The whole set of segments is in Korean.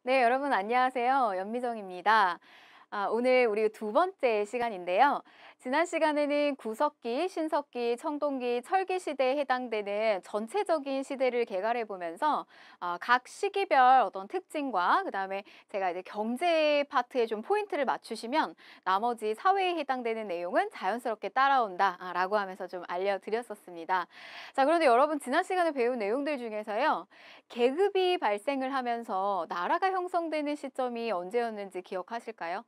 네, 여러분 안녕하세요. 연미정입니다. 오늘 우리 두 번째 시간인데요. 지난 시간에는 구석기, 신석기, 청동기, 철기 시대에 해당되는 전체적인 시대를 개괄해 보면서 각 시기별 어떤 특징과 그다음에 제가 이제 경제 파트에 좀 포인트를 맞추시면 나머지 사회에 해당되는 내용은 자연스럽게 따라온다라고 하면서 좀 알려드렸었습니다. 자, 그런데 여러분 지난 시간에 배운 내용들 중에서요. 계급이 발생을 하면서 나라가 형성되는 시점이 언제였는지 기억하실까요?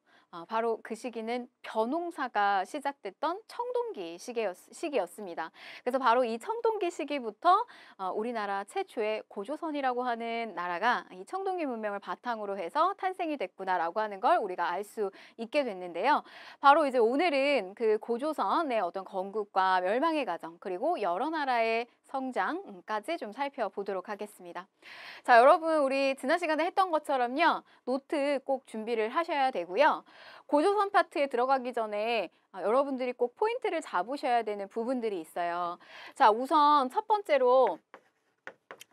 바로 그 시기는 벼농사가 시작됐던 청동기 시기였습니다. 그래서 바로 이 청동기 시기부터 우리나라 최초의 고조선이라고 하는 나라가 이 청동기 문명을 바탕으로 해서 탄생이 됐구나라고 하는 걸 우리가 알 수 있게 됐는데요. 바로 이제 오늘은 그 고조선의 어떤 건국과 멸망의 과정 그리고 여러 나라의 성장까지 좀 살펴보도록 하겠습니다. 자, 여러분 우리 지난 시간에 했던 것처럼요. 노트 꼭 준비를 하셔야 되고요. 고조선 파트에 들어가기 전에 여러분들이 꼭 포인트를 잡으셔야 되는 부분들이 있어요. 자, 우선 첫 번째로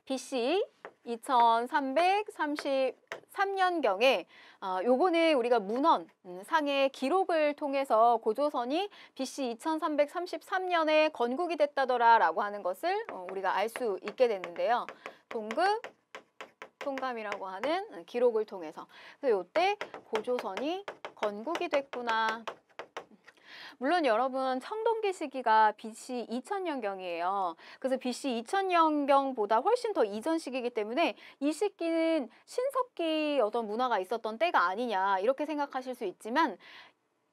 BC 2333년경에 요거는 우리가 문헌 상의 기록을 통해서 고조선이 BC 2333년에 건국이 됐다더라라고 하는 것을 우리가 알 수 있게 됐는데요. 동급 통감이라고 하는 기록을 통해서. 그래서 이때 고조선이 건국이 됐구나. 물론 여러분 청동기 시기가 BC 2000년경이에요. 그래서 BC 2000년경보다 훨씬 더 이전 시기이기 때문에 이 시기는 신석기 어떤 문화가 있었던 때가 아니냐 이렇게 생각하실 수 있지만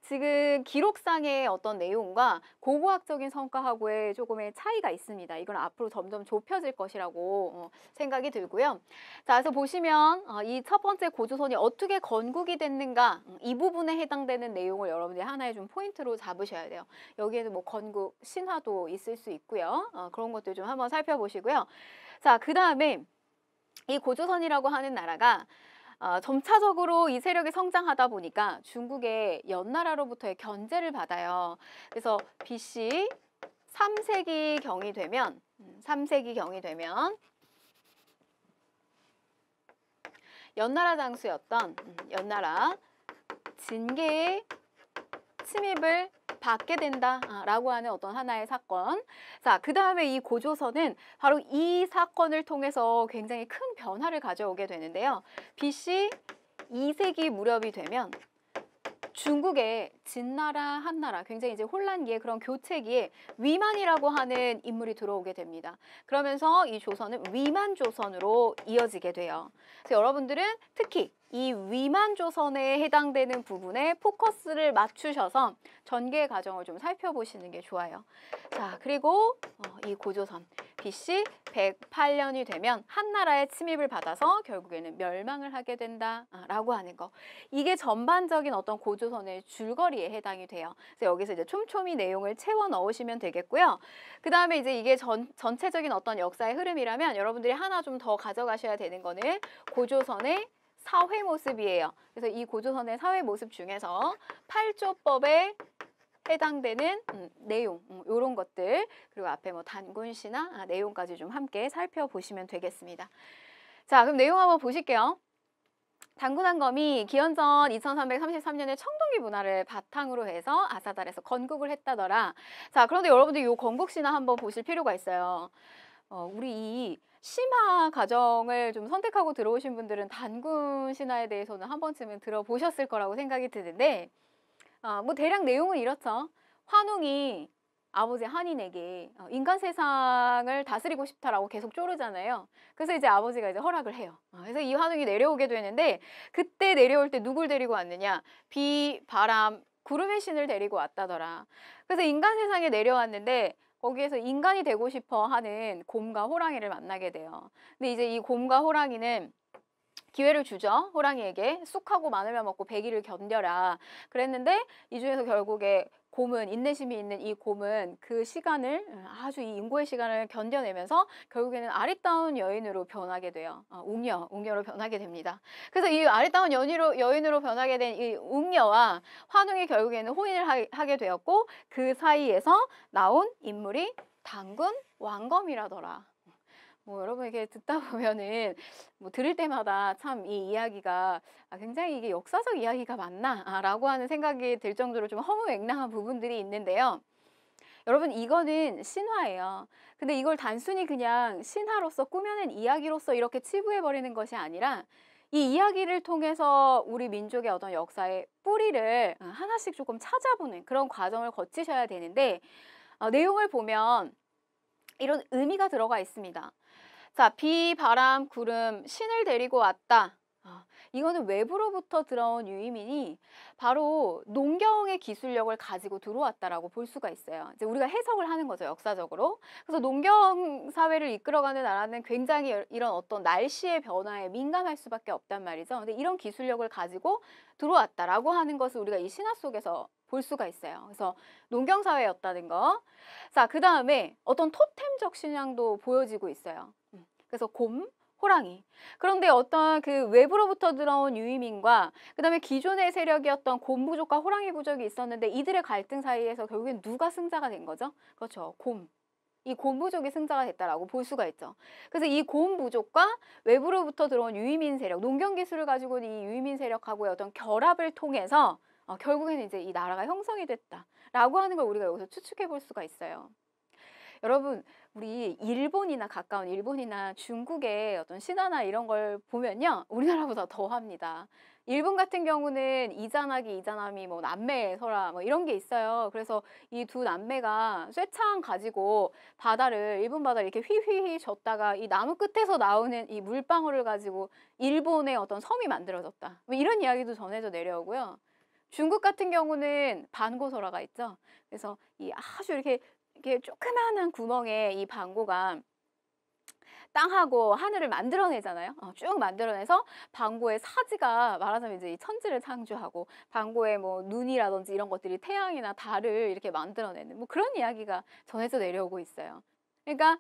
지금 기록상의 어떤 내용과 고고학적인 성과하고의 조금의 차이가 있습니다. 이건 앞으로 점점 좁혀질 것이라고 생각이 들고요. 자, 그래서 보시면 이 첫 번째 고조선이 어떻게 건국이 됐는가 이 부분에 해당되는 내용을 여러분들이 하나의 좀 포인트로 잡으셔야 돼요. 여기에는 뭐 건국 신화도 있을 수 있고요. 그런 것들 좀 한번 살펴보시고요. 자, 그 다음에 이 고조선이라고 하는 나라가 점차적으로 이 세력이 성장하다 보니까 중국의 연나라로부터의 견제를 받아요. 그래서 BC 3세기경이 되면 3세기경이 되면 연나라 장수였던 연나라 진계의 침입을 받게 된다라고 하는 어떤 하나의 사건. 자, 그 다음에 이 고조선은 바로 이 사건을 통해서 굉장히 큰 변화를 가져오게 되는데요. BC 2세기 무렵이 되면 중국의 진나라, 한나라 굉장히 이제 혼란기에 그런 교체기에 위만이라고 하는 인물이 들어오게 됩니다. 그러면서 이 조선은 위만조선으로 이어지게 돼요. 그래서 여러분들은 특히 이 위만조선에 해당되는 부분에 포커스를 맞추셔서 전개 과정을 좀 살펴보시는 게 좋아요. 자, 그리고 이 고조선 BC 108년이 되면 한나라의 침입을 받아서 결국에는 멸망을 하게 된다라고 하는 거. 이게 전반적인 어떤 고조선의 줄거리에 해당이 돼요. 그래서 여기서 이제 촘촘히 내용을 채워 넣으시면 되겠고요. 그 다음에 이제 이게 전체적인 어떤 역사의 흐름이라면 여러분들이 하나 좀 더 가져가셔야 되는 거는 고조선의 사회 모습이에요. 그래서 이 고조선의 사회 모습 중에서 8조법에 해당되는 내용, 이런 것들 그리고 앞에 뭐 단군시나 내용까지 좀 함께 살펴보시면 되겠습니다. 자, 그럼 내용 한번 보실게요. 단군한검이 기원전 2333년에 청동기 문화를 바탕으로 해서 아사달에서 건국을 했다더라. 자, 그런데 여러분들 이 건국신화 한번 보실 필요가 있어요. 우리 이 심화 과정을 좀 선택하고 들어오신 분들은 단군 신화에 대해서는 한 번쯤은 들어보셨을 거라고 생각이 드는데 뭐 대략 내용은 이렇죠. 환웅이 아버지 한인에게 인간 세상을 다스리고 싶다라고 계속 쪼르잖아요. 그래서 이제 아버지가 이제 허락을 해요. 그래서 이 환웅이 내려오게 되는데 그때 내려올 때 누굴 데리고 왔느냐? 비, 바람, 구름의 신을 데리고 왔다더라. 그래서 인간 세상에 내려왔는데 거기에서 인간이 되고 싶어 하는 곰과 호랑이를 만나게 돼요. 근데 이제 이 곰과 호랑이는 기회를 주죠. 호랑이에게 쑥하고 마늘만 먹고 100일을 견뎌라. 그랬는데 이 중에서 결국에 곰은 인내심이 있는 이 곰은 그 시간을 아주 이 인고의 시간을 견뎌내면서 결국에는 아리따운 여인으로 변하게 돼요. 웅녀로 변하게 됩니다. 그래서 이 아리따운 여인으로 변하게 된 이 웅녀와 환웅이 결국에는 호인을 하게 되었고 그 사이에서 나온 인물이 단군 왕검이라더라. 뭐 여러분 이렇게 듣다 보면은 뭐 들을 때마다 참 이 이야기가 굉장히 이게 역사적 이야기가 맞나? 라고 하는 생각이 들 정도로 좀 허무맹랑한 부분들이 있는데요. 여러분 이거는 신화예요. 근데 이걸 단순히 그냥 신화로서 꾸며낸 이야기로서 이렇게 치부해 버리는 것이 아니라 이 이야기를 통해서 우리 민족의 어떤 역사의 뿌리를 하나씩 조금 찾아보는 그런 과정을 거치셔야 되는데 내용을 보면 이런 의미가 들어가 있습니다. 자, 비, 바람, 구름, 신을 데리고 왔다. 이거는 외부로부터 들어온 유이민이 바로 농경의 기술력을 가지고 들어왔다라고 볼 수가 있어요. 이제 우리가 해석을 하는 거죠, 역사적으로. 그래서 농경 사회를 이끌어가는 나라는 굉장히 이런 어떤 날씨의 변화에 민감할 수밖에 없단 말이죠. 근데 이런 기술력을 가지고 들어왔다라고 하는 것을 우리가 이 신화 속에서 볼 수가 있어요. 그래서 농경 사회였다는 거. 자, 그 다음에 어떤 토템적 신앙도 보여지고 있어요. 그래서 곰, 호랑이. 그런데 어떤 그 외부로부터 들어온 유이민과 그다음에 기존의 세력이었던 곰 부족과 호랑이 부족이 있었는데 이들의 갈등 사이에서 결국엔 누가 승자가 된 거죠? 그렇죠. 곰. 이 곰 부족이 승자가 됐다라고 볼 수가 있죠. 그래서 이 곰 부족과 외부로부터 들어온 유이민 세력, 농경 기술을 가지고 이 유이민 세력하고의 어떤 결합을 통해서 결국에는 이제 이 나라가 형성이 됐다라고 하는 걸 우리가 여기서 추측해 볼 수가 있어요. 여러분, 우리 일본이나 가까운 일본이나 중국의 어떤 신화나 이런 걸 보면요, 우리나라보다 더 합니다. 일본 같은 경우는 이자나기, 이자나미, 뭐 남매 설화 뭐 이런 게 있어요. 그래서 이 두 남매가 쇠창 가지고 바다를 일본 바다를 이렇게 휘휘휘 젓다가 이 나무 끝에서 나오는 이 물방울을 가지고 일본의 어떤 섬이 만들어졌다. 뭐 이런 이야기도 전해져 내려오고요. 중국 같은 경우는 반고설화가 있죠. 그래서 이 아주 이렇게 조그마한 구멍에 이 방고가 땅하고 하늘을 만들어내잖아요. 쭉 만들어내서 방고의 사지가 말하자면 이제 이 천지를 창조하고 방고의 뭐 눈이라든지 이런 것들이 태양이나 달을 이렇게 만들어내는 뭐 그런 이야기가 전해져 내려오고 있어요. 그러니까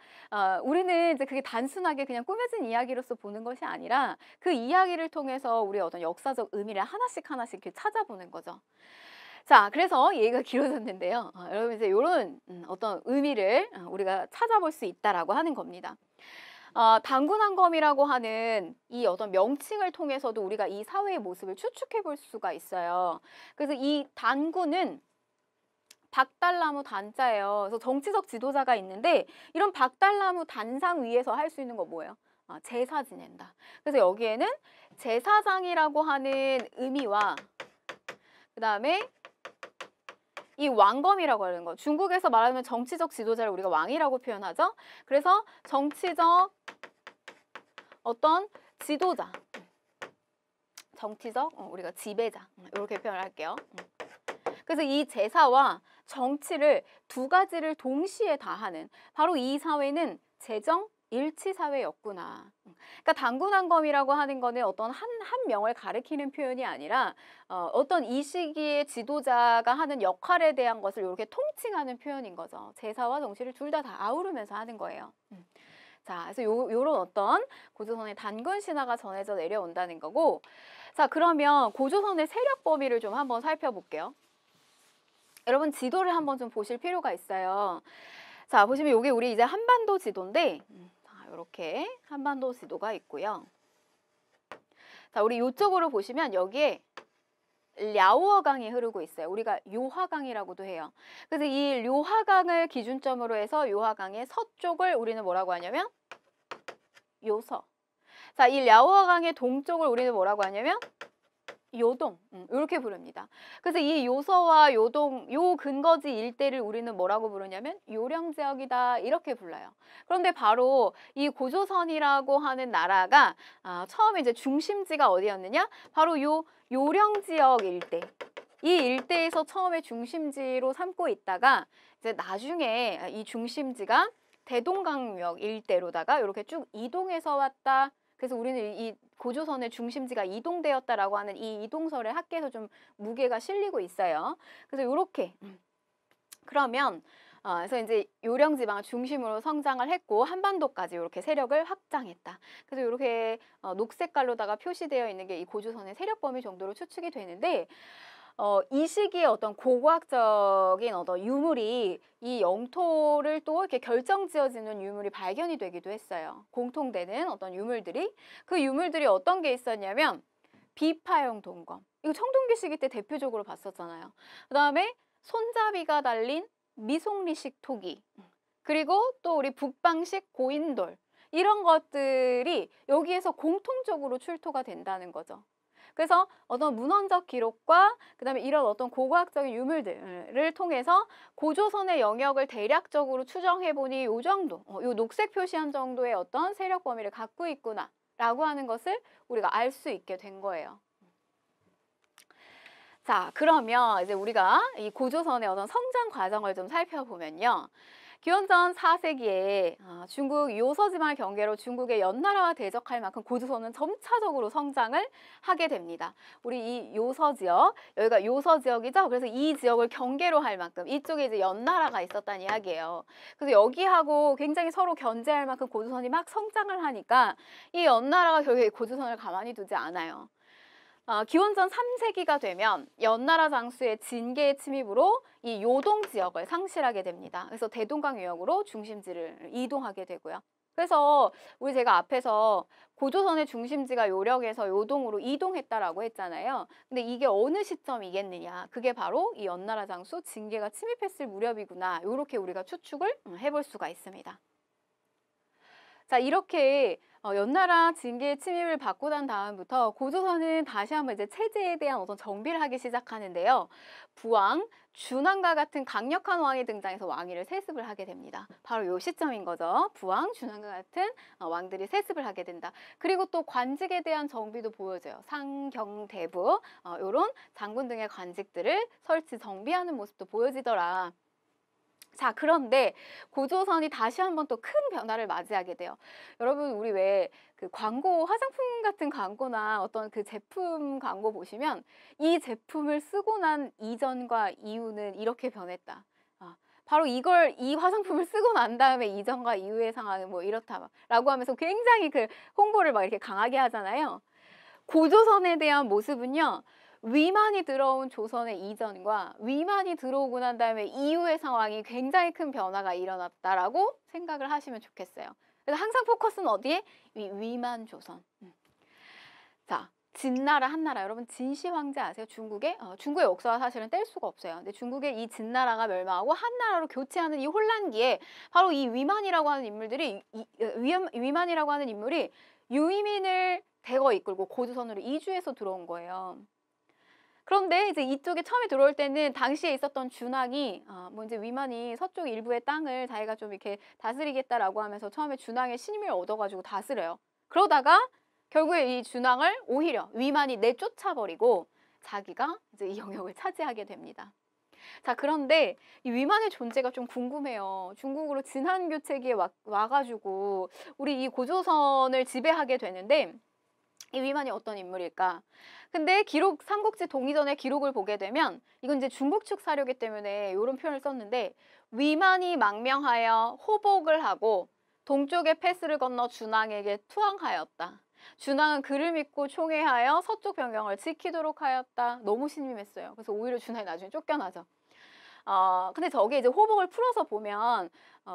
우리는 이제 그게 단순하게 그냥 꾸며진 이야기로서 보는 것이 아니라 그 이야기를 통해서 우리의 어떤 역사적 의미를 하나씩 하나씩 이렇게 찾아보는 거죠. 자, 그래서 얘기가 길어졌는데요. 여러분 이제 이런 어떤 의미를 우리가 찾아볼 수 있다라고 하는 겁니다. 단군한검이라고 하는 이 어떤 명칭을 통해서도 우리가 이 사회의 모습을 추측해 볼 수가 있어요. 그래서 이 단군은 박달나무 단자예요. 그래서 정치적 지도자가 있는데 이런 박달나무 단상 위에서 할 수 있는 거 뭐예요? 제사 지낸다. 그래서 여기에는 제사장이라고 하는 의미와 그 다음에 이 왕검이라고 하는 거. 중국에서 말하면 정치적 지도자를 우리가 왕이라고 표현하죠. 그래서 정치적 어떤 지도자, 정치적 우리가 지배자 이렇게 표현할게요. 그래서 이 제사와 정치를 두 가지를 동시에 다 하는 바로 이 사회는 재정 일치 사회였구나. 그러니까 단군한검이라고 하는 거는 어떤 한 명을 가리키는 표현이 아니라 어떤 이 시기의 지도자가 하는 역할에 대한 것을 이렇게 통칭하는 표현인 거죠. 제사와 정치를 둘 다 아우르면서 하는 거예요. 자, 그래서 요런 어떤 고조선의 단군 신화가 전해져 내려온다는 거고, 자, 그러면 고조선의 세력 범위를 좀 한번 살펴볼게요. 여러분 지도를 한번 좀 보실 필요가 있어요. 자, 보시면 여기 우리 이제 한반도 지도인데, 이렇게 한반도 지도가 있고요. 자, 우리 이쪽으로 보시면 여기에 랴오어강이 흐르고 있어요. 우리가 요하강이라고도 해요. 그래서 이 요하강을 기준점으로 해서 요하강의 서쪽을 우리는 뭐라고 하냐면 요서. 자, 이 랴오어강의 동쪽을 우리는 뭐라고 하냐면 요동. 이렇게 부릅니다. 그래서 이 요서와 요동, 요 근거지 일대를 우리는 뭐라고 부르냐면 요령지역이다 이렇게 불러요. 그런데 바로 이 고조선이라고 하는 나라가 처음에 이제 중심지가 어디였느냐? 바로 요 요령지역 일대. 이 일대에서 처음에 중심지로 삼고 있다가 이제 나중에 이 중심지가 대동강역 일대로다가 이렇게 쭉 이동해서 왔다. 그래서 우리는 이 고조선의 중심지가 이동되었다라고 하는 이 이동설의 학계에서 좀 무게가 실리고 있어요. 그래서 이렇게 그러면 그래서 이제 요령지방을 중심으로 성장을 했고 한반도까지 이렇게 세력을 확장했다. 그래서 이렇게 녹색깔로다가 표시되어 있는 게 이 고조선의 세력 범위 정도로 추측이 되는데 이 시기에 어떤 고고학적인 어떤 유물이 이 영토를 또 이렇게 결정지어지는 유물이 발견이 되기도 했어요. 공통되는 어떤 유물들이. 그 유물들이 어떤 게 있었냐면 비파형 동검. 이거 청동기 시기 때 대표적으로 봤었잖아요. 그다음에 손잡이가 달린 미송리식 토기. 그리고 또 우리 북방식 고인돌. 이런 것들이 여기에서 공통적으로 출토가 된다는 거죠. 그래서 어떤 문헌적 기록과 그다음에 이런 어떤 고고학적인 유물들을 통해서 고조선의 영역을 대략적으로 추정해 보니 요 정도, 요 녹색 표시한 정도의 어떤 세력 범위를 갖고 있구나라고 하는 것을 우리가 알 수 있게 된 거예요. 자, 그러면 이제 우리가 이 고조선의 어떤 성장 과정을 좀 살펴보면요. 기원전 4세기에 중국 요서지만 경계로 중국의 연나라와 대적할 만큼 고조선은 점차적으로 성장을 하게 됩니다. 우리 이 요서 지역, 여기가 요서 지역이죠. 그래서 이 지역을 경계로 할 만큼 이쪽에 이제 연나라가 있었다는 이야기예요. 그래서 여기하고 굉장히 서로 견제할 만큼 고조선이 막 성장을 하니까 이 연나라가 결국에 고조선을 가만히 두지 않아요. 기원전 3세기가 되면 연나라 장수의 진계의 침입으로 이 요동 지역을 상실하게 됩니다. 그래서 대동강 유역으로 중심지를 이동하게 되고요. 그래서 제가 앞에서 고조선의 중심지가 요력에서 요동으로 이동했다라고 했잖아요. 근데 이게 어느 시점이겠느냐? 그게 바로 이 연나라 장수 진계가 침입했을 무렵이구나. 이렇게 우리가 추측을 해볼 수가 있습니다. 자, 이렇게 연나라 진계의 침입을 받고 난 다음부터 고조선은 다시 한번 이제 체제에 대한 어떤 정비를 하기 시작하는데요. 부왕, 준왕과 같은 강력한 왕이 등장해서 왕위를 세습을 하게 됩니다. 바로 이 시점인 거죠. 부왕, 준왕과 같은 왕들이 세습을 하게 된다. 그리고 또 관직에 대한 정비도 보여져요. 상경대부, 이런 장군 등의 관직들을 설치, 정비하는 모습도 보여지더라. 자, 그런데 고조선이 다시 한번 또 큰 변화를 맞이하게 돼요. 여러분, 우리 왜 그 광고, 화장품 같은 광고나 어떤 그 제품 광고 보시면 이 제품을 쓰고 난 이전과 이후는 이렇게 변했다. 바로 이 화장품을 쓰고 난 다음에 이전과 이후의 상황은 뭐 이렇다 라고 하면서 굉장히 그 홍보를 막 이렇게 강하게 하잖아요. 고조선에 대한 모습은요. 위만이 들어온 조선의 이전과 위만이 들어오고 난 다음에 이후의 상황이 굉장히 큰 변화가 일어났다라고 생각을 하시면 좋겠어요. 그래서 항상 포커스는 어디에? 위만 조선. 자, 진나라, 한나라. 여러분 진시 황제 아세요? 중국의 역사와 사실은 뗄 수가 없어요. 근데 중국의 이 진나라가 멸망하고 한나라로 교체하는 이 혼란기에 바로 이 위만이라고 하는 인물들이 위만이라고 하는 인물이 유이민을 대거 이끌고 고조선으로 이주해서 들어온 거예요. 그런데 이제 이쪽에 처음에 들어올 때는 당시에 있었던 준왕이 이제 위만이 서쪽 일부의 땅을 자기가 좀 이렇게 다스리겠다라고 하면서 처음에 준왕의 신임을 얻어가지고 다스려요. 그러다가 결국에 이 준왕을 오히려 위만이 내쫓아버리고 자기가 이제 이 영역을 차지하게 됩니다. 자, 그런데 이 위만의 존재가 좀 궁금해요. 중국으로 진한교체기에 와가지고 우리 이 고조선을 지배하게 되는데 이 위만이 어떤 인물일까? 근데 삼국지 동이전의 기록을 보게 되면 이건 이제 중국 측 사료기 때문에 이런 표현을 썼는데 위만이 망명하여 호복을 하고 동쪽의 패스를 건너 준왕에게 투항하였다. 준왕은 그를 믿고 총애하여 서쪽 변경을 지키도록 하였다. 너무 신임했어요. 그래서 오히려 준왕이 나중에 쫓겨나죠. 근데 저게 이제 호복을 풀어서 보면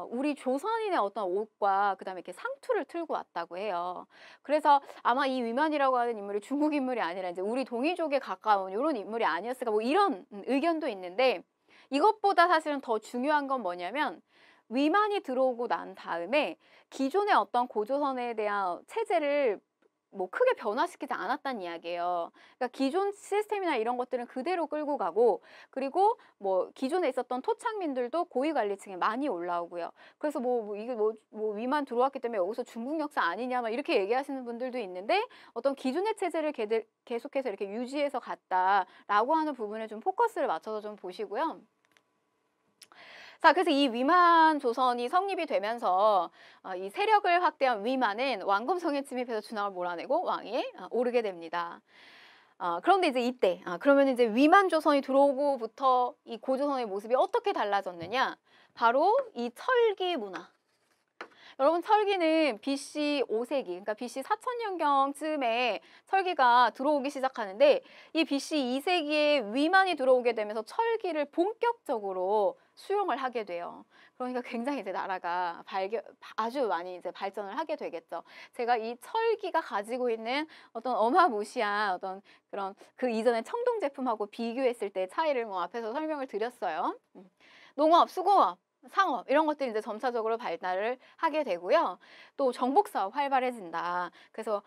우리 조선인의 어떤 옷과 그다음에 이렇게 상투를 틀고 왔다고 해요. 그래서 아마 이 위만이라고 하는 인물이 중국 인물이 아니라 이제 우리 동이족에 가까운 이런 인물이 아니었을까 뭐 이런 의견도 있는데 이것보다 사실은 더 중요한 건 뭐냐면 위만이 들어오고 난 다음에 기존의 어떤 고조선에 대한 체제를 뭐 크게 변화시키지 않았다는 이야기예요. 그러니까 기존 시스템이나 이런 것들은 그대로 끌고 가고 그리고 뭐 기존에 있었던 토착민들도 고위 관리층에 많이 올라오고요. 그래서 이게 위만 들어왔기 때문에 여기서 중국 역사 아니냐 막 이렇게 얘기하시는 분들도 있는데 어떤 기존의 체제를 계속해서 이렇게 유지해서 갔다라고 하는 부분에 좀 포커스를 맞춰서 좀 보시고요. 자, 그래서 이 위만 조선이 성립이 되면서 이 세력을 확대한 위만은 왕검성에 침입해서 준왕을 몰아내고 왕위에 오르게 됩니다. 그런데 이제 이때 그러면 이제 위만 조선이 들어오고부터 이 고조선의 모습이 어떻게 달라졌느냐? 바로 이 철기 문화. 여러분 철기는 BC 5세기, 그러니까 BC 4000년경쯤에 철기가 들어오기 시작하는데 이 BC 2세기에 위만이 들어오게 되면서 철기를 본격적으로 수용을 하게 돼요. 그러니까 굉장히 이제 나라가 아주 많이 이제 발전을 하게 되겠죠. 제가 이 철기가 가지고 있는 어떤 어마무시한 어떤 그런 그 이전의 청동 제품하고 비교했을 때 차이를 뭐 앞에서 설명을 드렸어요. 농업, 수공업, 상업 이런 것들이 이제 점차적으로 발달을 하게 되고요. 또 정복 사업 활발해진다. 그래서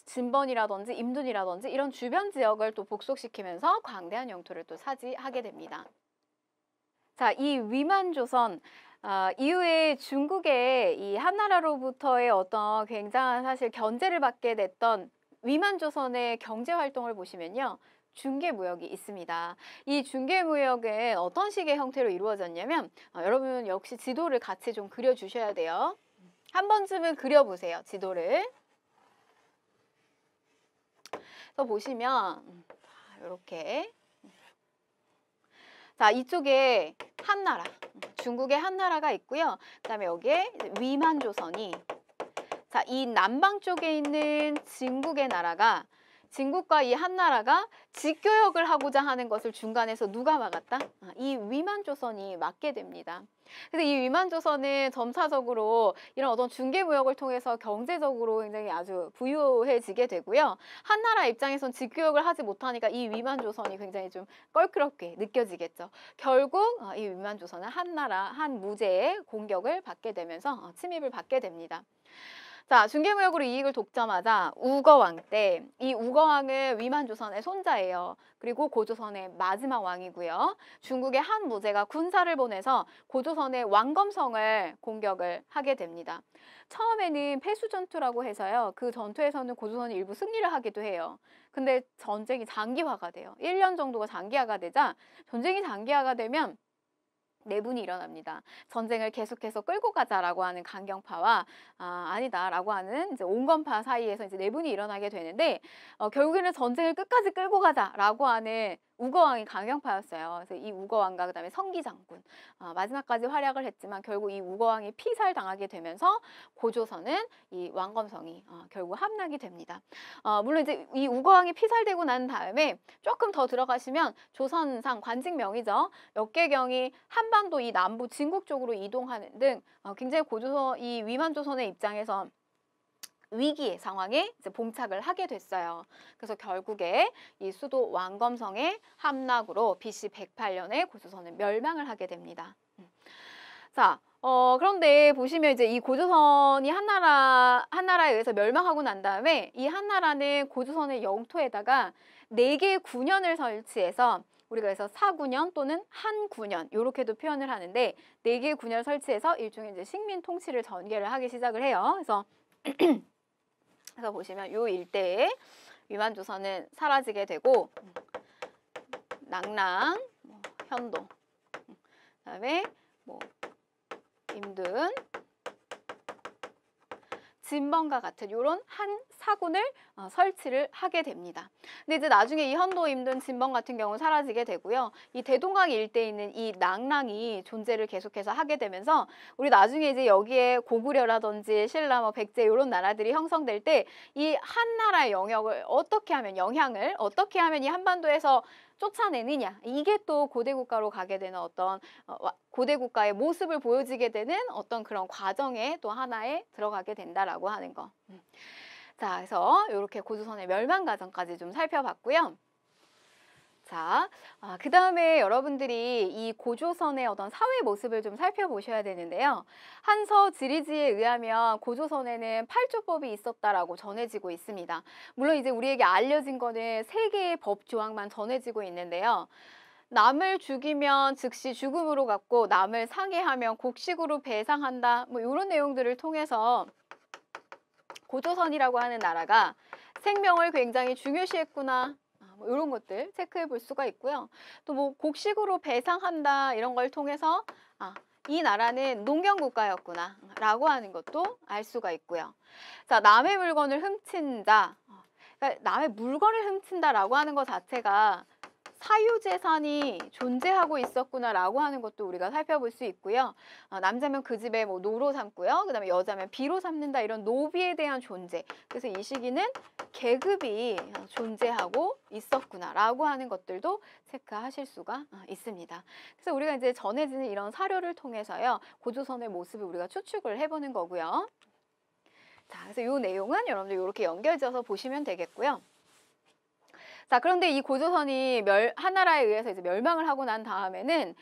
진번이라든지 임둔이라든지 이런 주변 지역을 또 복속시키면서 광대한 영토를 또 차지하게 됩니다. 자, 이 위만조선 이후에 중국의 이 한나라로부터의 어떤 굉장한 사실 견제를 받게 됐던 위만조선의 경제 활동을 보시면요. 중개무역이 있습니다. 이 중개무역은 어떤 식의 형태로 이루어졌냐면 여러분 역시 지도를 같이 좀 그려주셔야 돼요. 한 번쯤은 그려보세요. 지도를. 그래서 보시면 이렇게 자, 이쪽에 한나라, 중국의 한나라가 있고요. 그다음에 여기에 위만조선이 자, 이 남방 쪽에 있는 진국의 나라가 진국과 이 한나라가 직교역을 하고자 하는 것을 중간에서 누가 막았다? 이 위만조선이 막게 됩니다. 그래서 이 위만조선은 점차적으로 이런 어떤 중개무역을 통해서 경제적으로 굉장히 아주 부유해지게 되고요. 한나라 입장에선 직교역을 하지 못하니까 이 위만조선이 굉장히 좀 껄끄럽게 느껴지겠죠. 결국 이 위만조선은 한나라, 한무제의 공격을 받게 되면서 침입을 받게 됩니다. 자, 중개무역으로 이익을 돕자마자 우거왕 때 이 우거왕은 위만조선의 손자예요. 그리고 고조선의 마지막 왕이고요. 중국의 한무제가 군사를 보내서 고조선의 왕검성을 공격을 하게 됩니다. 처음에는 패수전투라고 해서요. 그 전투에서는 고조선이 일부 승리를 하기도 해요. 근데 전쟁이 장기화가 돼요. 1년 정도가 장기화가 되자 전쟁이 장기화가 되면 내분이 일어납니다. 전쟁을 계속해서 끌고 가자라고 하는 강경파와 아니다라고 하는 이제 온건파 사이에서 이제 내분이 일어나게 되는데 결국에는 전쟁을 끝까지 끌고 가자라고 하는 우거왕이 강경파였어요. 그래서 이 우거왕과 그다음에 성기장군 마지막까지 활약을 했지만 결국 이 우거왕이 피살당하게 되면서 고조선은 이 왕검성이 결국 함락이 됩니다. 물론 이제 이 우거왕이 피살되고 난 다음에 조금 더 들어가시면 조선상 관직명이죠. 역계경이 한반도 이 남부 진국 쪽으로 이동하는 등 굉장히 고조선 이 위만조선의 입장에서 위기의 상황에 이제 봉착을 하게 됐어요. 그래서 결국에 이 수도 왕검성의 함락으로 BC 108년에 고조선은 멸망을 하게 됩니다. 자, 그런데 보시면 이제 이 고조선이 한나라에 의해서 멸망하고 난 다음에 이 한나라는 고조선의 영토에다가 4개의 군현을 설치해서 우리가 그래서 사군현 또는 한군현 이렇게도 표현을 하는데 4개의 군현을 설치해서 일종의 이제 식민 통치를 전개를 하기 시작을 해요. 그래서 보시면 이 일대에 위만조선은 사라지게 되고 낙랑, 현도, 그다음에 임둔, 진번과 같은 이런 한 사군을 설치를 하게 됩니다. 근데 이제 나중에 이 현도, 임둔, 진번 같은 경우는 사라지게 되고요. 이 대동강 일대에 있는 이 낙랑이 존재를 계속해서 하게 되면서 우리 나중에 이제 여기에 고구려라든지 신라, 백제 이런 나라들이 형성될 때 이 한나라의 영향을 어떻게 하면 이 한반도에서 쫓아내느냐 이게 또 고대 국가로 가게 되는 어떤 고대 국가의 모습을 보여지게 되는 어떤 그런 과정에 또 하나에 들어가게 된다라고 하는 거. 자, 그래서 이렇게 고조선의 멸망 과정까지 좀 살펴봤고요. 자, 그 다음에 여러분들이 이 고조선의 어떤 사회 모습을 좀 살펴보셔야 되는데요. 한서 지리지에 의하면 고조선에는 8조법이 있었다라고 전해지고 있습니다. 물론 이제 우리에게 알려진 거는 3개의 법 조항만 전해지고 있는데요. 남을 죽이면 즉시 죽음으로 갚고 남을 상해하면 곡식으로 배상한다. 이런 내용들을 통해서 고조선이라고 하는 나라가 생명을 굉장히 중요시했구나. 이런 것들 체크해 볼 수가 있고요. 또 곡식으로 배상한다 이런 걸 통해서 이 나라는 농경국가였구나 라고 하는 것도 알 수가 있고요. 자, 남의 물건을 훔친 자, 그러니까 남의 물건을 훔친다라고 하는 것 자체가 사유재산이 존재하고 있었구나라고 하는 것도 우리가 살펴볼 수 있고요. 남자면 그 집에 뭐 노로 삼고요. 그다음에 여자면 비로 삼는다 이런 노비에 대한 존재. 그래서 이 시기는 계급이 존재하고 있었구나라고 하는 것들도 체크하실 수가 있습니다. 그래서 우리가 이제 전해지는 이런 사료를 통해서요. 고조선의 모습을 우리가 추측을 해보는 거고요. 자, 그래서 이 내용은 여러분들 이렇게 연결지어서 보시면 되겠고요. 자, 그런데 이 고조선이 한나라에 의해서 이제 멸망을 하고 난 다음에는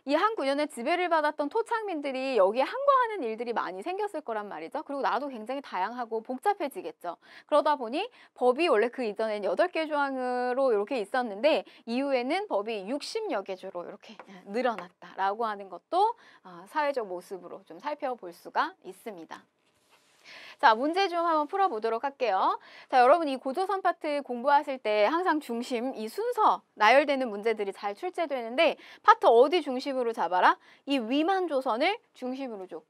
이 한 구년에 지배를 받았던 토착민들이 여기에 항거하는 일들이 많이 생겼을 거란 말이죠. 그리고 나라도 굉장히 다양하고 복잡해지겠죠. 그러다 보니 법이 원래 그 이전엔 8개 조항으로 이렇게 있었는데 이후에는 법이 60여 개 조로 이렇게 늘어났다라고 하는 것도 사회적 모습으로 좀 살펴볼 수가 있습니다. 자, 문제 좀 한번 풀어보도록 할게요. 자, 여러분 이 고조선 파트 공부하실 때 항상 중심, 이 순서, 나열되는 문제들이 잘 출제되는데 파트 어디 중심으로 잡아라? 이 위만 조선을 중심으로 좀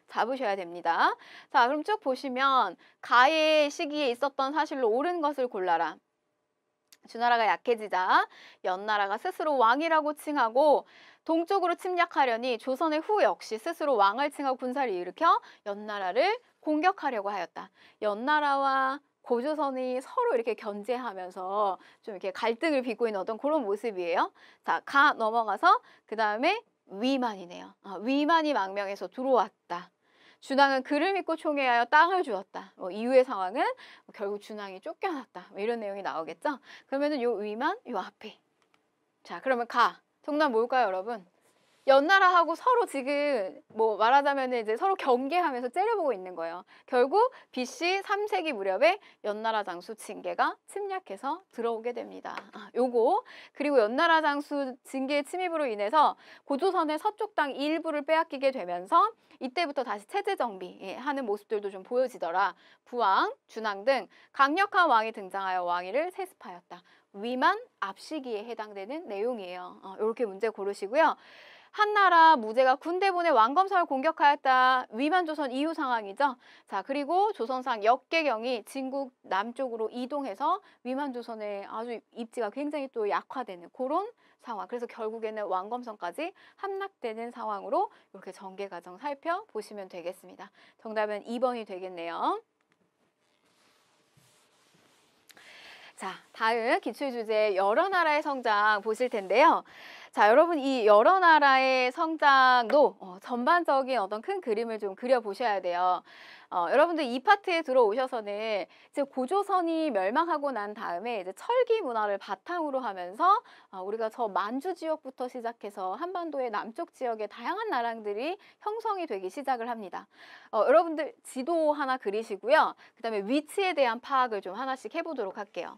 잡으셔야 됩니다. 자, 그럼 쭉 보시면 가의 시기에 있었던 사실로 옳은 것을 골라라. 주나라가 약해지자 연나라가 스스로 왕이라고 칭하고 동쪽으로 침략하려니 조선의 후 역시 스스로 왕을 칭하고 군사를 일으켜 연나라를 공격하려고 하였다. 연나라와 고조선이 서로 이렇게 견제하면서 좀 이렇게 갈등을 빚고 있는 어떤 그런 모습이에요. 자, 가 넘어가서 그 다음에 위만이네요. 위만이 망명해서 들어왔다. 준왕은 그를 믿고 총애하여 땅을 주었다. 이후의 상황은 결국 준왕이 쫓겨났다. 이런 내용이 나오겠죠. 그러면은 요 위만, 요 앞에. 자, 그러면 가. 정답 뭘까요, 여러분? 연나라하고 서로 지금 뭐 말하자면 이제 서로 경계하면서 째려보고 있는 거예요. 결국 BC 3세기 무렵에 연나라 장수 징계가 침략해서 들어오게 됩니다. 요거 그리고 연나라 장수 징계의 침입으로 인해서 고조선의 서쪽 땅 일부를 빼앗기게 되면서 이때부터 다시 체제 정비하는 모습들도 좀 보여지더라. 부왕, 준왕 등 강력한 왕이 등장하여 왕위를 세습하였다. 위만 앞시기에 해당되는 내용이에요. 이렇게 문제 고르시고요. 한나라 무제가 군대 보내 왕검성을 공격하였다. 위만조선 이후 상황이죠. 자, 그리고 조선상 역계경이 진국 남쪽으로 이동해서 위만조선의 아주 입지가 굉장히 또 약화되는 그런 상황. 그래서 결국에는 왕검성까지 함락되는 상황으로 이렇게 전개 과정 살펴보시면 되겠습니다. 정답은 2번이 되겠네요. 자, 다음 기출주제 여러 나라의 성장 보실 텐데요. 자, 여러분 이 여러 나라의 성장도 전반적인 어떤 큰 그림을 좀 그려보셔야 돼요. 여러분들 이 파트에 들어오셔서는 이제 고조선이 멸망하고 난 다음에 이제 철기 문화를 바탕으로 하면서 우리가 저 만주 지역부터 시작해서 한반도의 남쪽 지역의 다양한 나라들이 형성이 되기 시작을 합니다. 여러분들 지도 하나 그리시고요. 그 다음에 위치에 대한 파악을 좀 하나씩 해보도록 할게요.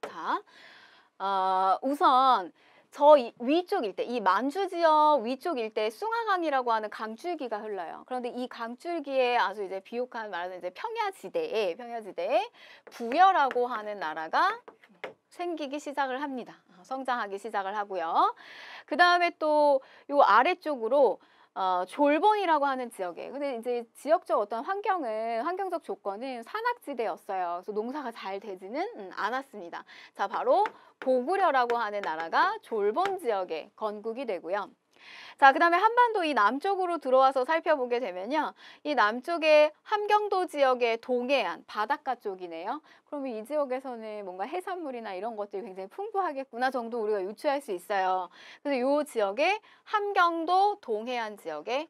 자, 우선 저 위쪽 일대, 이 만주 지역 위쪽 일대에 숭하강이라고 하는 강줄기가 흘러요. 그런데 이 강줄기에 아주 이제 비옥한 말하자면 이제 평야지대에 부여라고 하는 나라가 생기기 시작을 합니다. 성장하기 시작을 하고요. 그 다음에 또 요 아래쪽으로 졸본이라고 하는 지역에 근데 이제 지역적 어떤 환경적 조건은 산악지대였어요. 그래서 농사가 잘 되지는 않았습니다. 자, 바로 고구려라고 하는 나라가 졸본 지역에 건국이 되고요. 자, 그 다음에 한반도 이 남쪽으로 들어와서 살펴보게 되면요. 이 남쪽의 함경도 지역의 동해안, 바닷가 쪽이네요. 그러면 이 지역에서는 뭔가 해산물이나 이런 것들이 굉장히 풍부하겠구나 정도 우리가 유추할 수 있어요. 그래서 이 지역에 함경도 동해안 지역의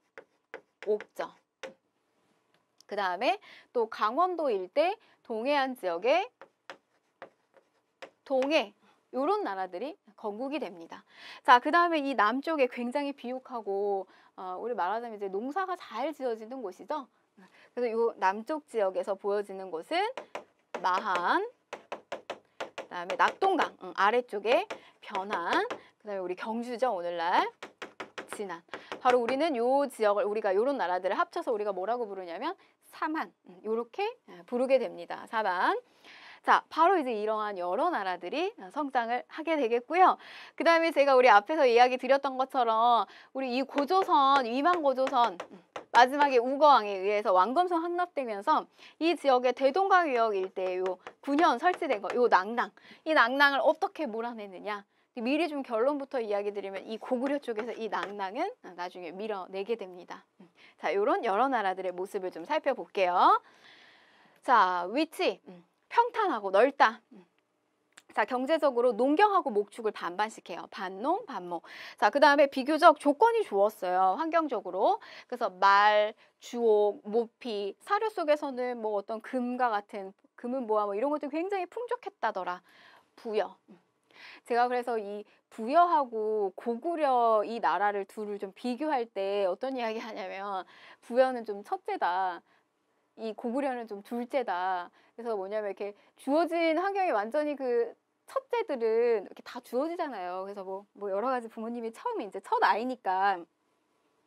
옥저. 그 다음에 또 강원도 일대 동해안 지역의 동해. 요런 나라들이 건국이 됩니다. 자, 그 다음에 이 남쪽에 굉장히 비옥하고 우리 말하자면 이제 농사가 잘 지어지는 곳이죠. 그래서 요 남쪽 지역에서 보여지는 곳은 마한, 그 다음에 낙동강 아래쪽에 변한, 그 다음에 우리 경주죠. 오늘날 진안. 바로 우리는 요 지역을 우리가 요런 나라들을 합쳐서 우리가 뭐라고 부르냐면 삼한 요렇게 부르게 됩니다. 삼한. 자, 바로 이제 이러한 여러 나라들이 성장을 하게 되겠고요. 그 다음에 제가 우리 앞에서 이야기 드렸던 것처럼 우리 이 고조선, 위만 고조선 마지막에 우거왕에 의해서 왕검성 함락되면서 이 지역의 대동강유역 일대에 요 9년 설치된 거, 요 낭낭, 이 낭낭을 어떻게 몰아내느냐. 미리 좀 결론부터 이야기 드리면 이 고구려 쪽에서 이 낭낭은 나중에 밀어내게 됩니다. 자, 요런 여러 나라들의 모습을 좀 살펴볼게요. 자, 위치 평탄하고 넓다. 자, 경제적으로 농경하고 목축을 반반씩 해요. 반농, 반목. 자, 그 다음에 비교적 조건이 좋았어요. 환경적으로. 그래서 말, 주옥, 모피, 사료 속에서는 뭐 어떤 금과 같은 금은 뭐야 뭐 이런 것들이 굉장히 풍족했다더라. 부여. 제가 그래서 이 부여하고 고구려 이 나라를 둘을 좀 비교할 때 어떤 이야기 하냐면 부여는 좀 첫째다. 이 고구려는 좀 둘째다. 그래서 뭐냐면 이렇게 주어진 환경이 완전히 그 첫째들은 이렇게 다 주어지잖아요. 그래서 뭐 여러 가지 부모님이 처음에 이제 첫 아이니까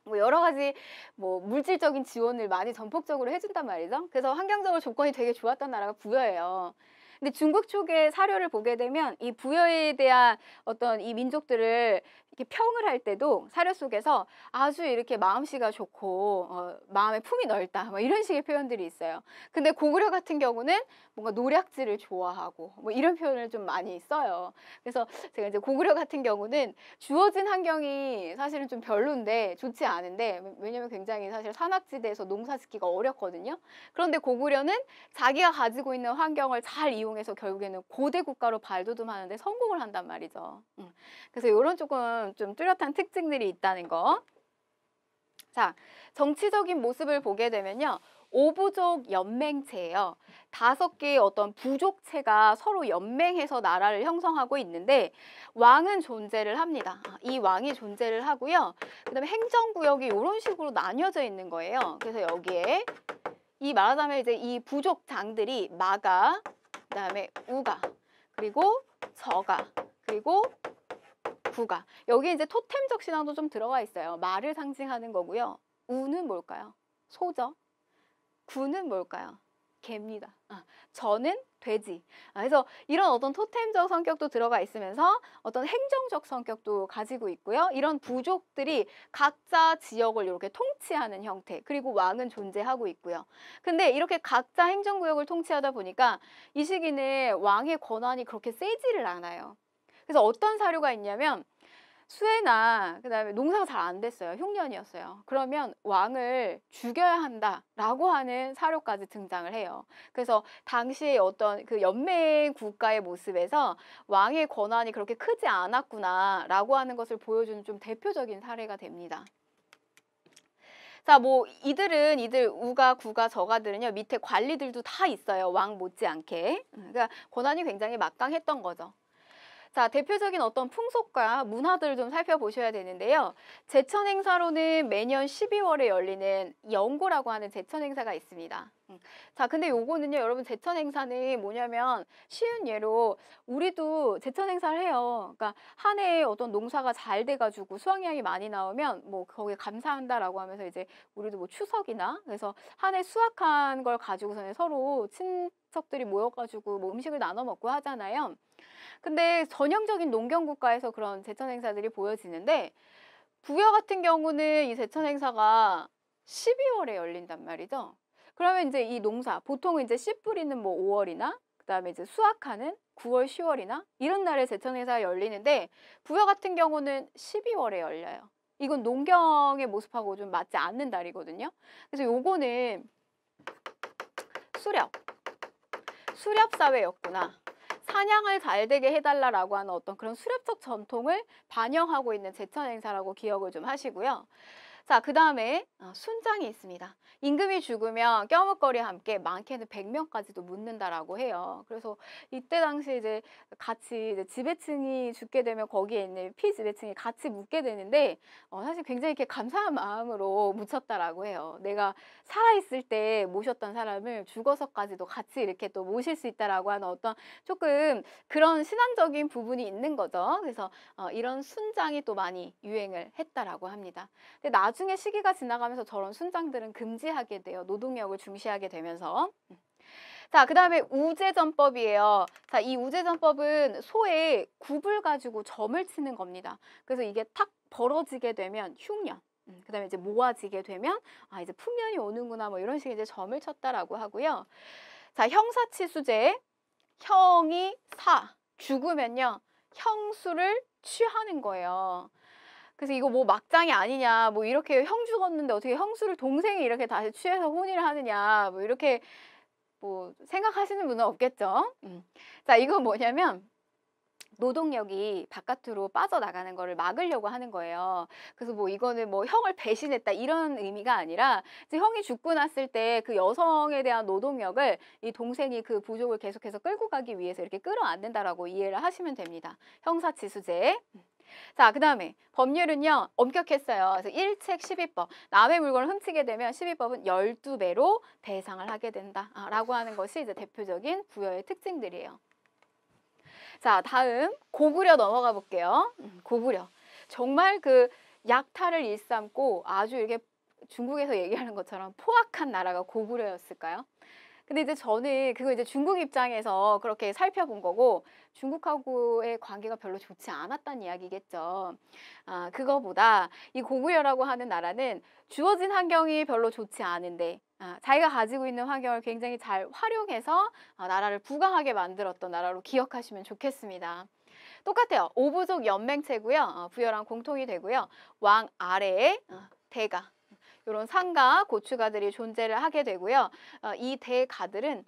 뭐 여러 가지 뭐 물질적인 지원을 많이 전폭적으로 해준단 말이죠. 그래서 환경적으로 조건이 되게 좋았던 나라가 부여예요. 근데 중국 쪽의 사료를 보게 되면 이 부여에 대한 어떤 이 민족들을 이렇게 평을 할 때도 사료 속에서 아주 이렇게 마음씨가 좋고 마음의 품이 넓다 뭐 이런 식의 표현들이 있어요. 근데 고구려 같은 경우는 뭔가 노략질을 좋아하고 뭐 이런 표현을 좀 많이 써요. 그래서 제가 이제 고구려 같은 경우는 주어진 환경이 사실은 좀 별론데 좋지 않은데 왜냐면 굉장히 사실 산악지대에서 농사짓기가 어렵거든요. 그런데 고구려는 자기가 가지고 있는 환경을 잘 이용해서 결국에는 고대 국가로 발돋움하는데 성공을 한단 말이죠. 그래서 이런 조금 좀 뚜렷한 특징들이 있다는 거. 자, 정치적인 모습을 보게 되면요. 오부족 연맹체예요. 5개의 어떤 부족체가 서로 연맹해서 나라를 형성하고 있는데 왕은 존재를 합니다. 이 왕이 존재를 하고요. 그다음에 행정구역이 이런 식으로 나뉘어져 있는 거예요. 그래서 여기에 이 말하자면 이제 이 부족장들이 마가, 그다음에 우가, 그리고 저가, 그리고 부가. 여기 이제 토템적 신앙도 좀 들어가 있어요. 말을 상징하는 거고요. 우는 뭘까요? 소죠. 구는 뭘까요? 개입니다. 저는 돼지. 그래서 이런 어떤 토템적 성격도 들어가 있으면서 어떤 행정적 성격도 가지고 있고요. 이런 부족들이 각자 지역을 이렇게 통치하는 형태. 그리고 왕은 존재하고 있고요. 근데 이렇게 각자 행정구역을 통치하다 보니까 이 시기는 왕의 권한이 그렇게 세지를 않아요. 그래서 어떤 사료가 있냐면 수해나 그다음에 농사가 잘 안 됐어요. 흉년이었어요. 그러면 왕을 죽여야 한다라고 하는 사료까지 등장을 해요. 그래서 당시에 어떤 그 연맹 국가의 모습에서 왕의 권한이 그렇게 크지 않았구나라고 하는 것을 보여주는 좀 대표적인 사례가 됩니다. 자, 뭐 이들 우가, 구가, 저가들은요 밑에 관리들도 다 있어요. 왕 못지않게. 그러니까 권한이 굉장히 막강했던 거죠. 자, 대표적인 어떤 풍속과 문화들을 좀 살펴보셔야 되는데요. 제천 행사로는 매년 12월에 열리는 영고라고 하는 제천 행사가 있습니다. 자, 근데 요거는요, 여러분 제천 행사는 뭐냐면 쉬운 예로 우리도 제천 행사를 해요. 그러니까 한 해에 어떤 농사가 잘 돼가지고 수확량이 많이 나오면 뭐 거기에 감사한다라고 하면서 이제 우리도 뭐 추석이나 그래서 한 해 수확한 걸 가지고서는 서로 친척들이 모여가지고 뭐 음식을 나눠 먹고 하잖아요. 근데 전형적인 농경 국가에서 그런 제천 행사들이 보여지는데 부여 같은 경우는 이 제천 행사가 12월에 열린단 말이죠. 그러면 이제 이 농사 보통은 이제 씨 뿌리는 뭐 5월이나 그다음에 이제 수확하는 9월, 10월이나 이런 날에 제천 행사가 열리는데 부여 같은 경우는 12월에 열려요. 이건 농경의 모습하고 좀 맞지 않는 달이거든요. 그래서 요거는 수렵 사회였구나. 사냥을 잘 되게 해달라고 하는 어떤 그런 수렵적 전통을 반영하고 있는 제천 행사라고 기억을 좀 하시고요. 자, 그 다음에 순장이 있습니다. 임금이 죽으면 껴묵거리와 함께 많게는 100명까지도 묻는다라고 해요. 그래서 이때 당시 이제 같이 이제 지배층이 죽게 되면 거기에 있는 피지배층이 같이 묻게 되는데 사실 굉장히 이렇게 감사한 마음으로 묻혔다라고 해요. 내가 살아있을 때 모셨던 사람을 죽어서까지도 같이 이렇게 또 모실 수 있다라고 하는 어떤 조금 그런 신앙적인 부분이 있는 거죠. 그래서 이런 순장이 또 많이 유행을 했다라고 합니다. 근데 나중에 시기가 지나가면서 저런 순장들은 금지하게 돼요. 노동력을 중시하게 되면서. 자, 그다음에 우제전법이에요. 자, 이 우제전법은 소의 굽을 가지고 점을 치는 겁니다. 그래서 이게 탁 벌어지게 되면 흉년. 그다음에 이제 모아지게 되면 아, 이제 풍년이 오는구나 뭐 이런 식의 이제 점을 쳤다라고 하고요. 자, 형사치수제. 형이 죽으면요. 형수를 취하는 거예요. 그래서 이거 뭐 막장이 아니냐, 뭐 이렇게 형 죽었는데 어떻게 형수를 동생이 이렇게 다시 취해서 혼인을 하느냐, 뭐 이렇게 뭐 생각하시는 분은 없겠죠. 자, 이건 뭐냐면 노동력이 바깥으로 빠져나가는 거를 막으려고 하는 거예요. 그래서 뭐 이거는 뭐 형을 배신했다 이런 의미가 아니라 이제 형이 죽고 났을 때 그 여성에 대한 노동력을 이 동생이 그 부족을 계속해서 끌고 가기 위해서 이렇게 끌어안는다라고 이해를 하시면 됩니다. 형사치수제. 자, 그 다음에 법률은요, 엄격했어요. 그래서 1책 12법. 남의 물건을 훔치게 되면 12법은 12배로 배상을 하게 된다. 라고 하는 것이 이제 대표적인 부여의 특징들이에요. 자, 다음 고구려 넘어가 볼게요. 고구려. 정말 그 약탈을 일삼고 아주 이렇게 중국에서 얘기하는 것처럼 포악한 나라가 고구려였을까요? 근데 이제 저는 그거 이제 중국 입장에서 그렇게 살펴본 거고 중국하고의 관계가 별로 좋지 않았다는 이야기겠죠. 아, 그거보다 이 고구려라고 하는 나라는 주어진 환경이 별로 좋지 않은데 자기가 가지고 있는 환경을 굉장히 잘 활용해서 나라를 부강하게 만들었던 나라로 기억하시면 좋겠습니다. 똑같아요. 오부족 연맹체고요. 부여랑 공통이 되고요. 왕 아래에 대가. 이런 상가, 고추가들이 존재를 하게 되고요. 이 대가들은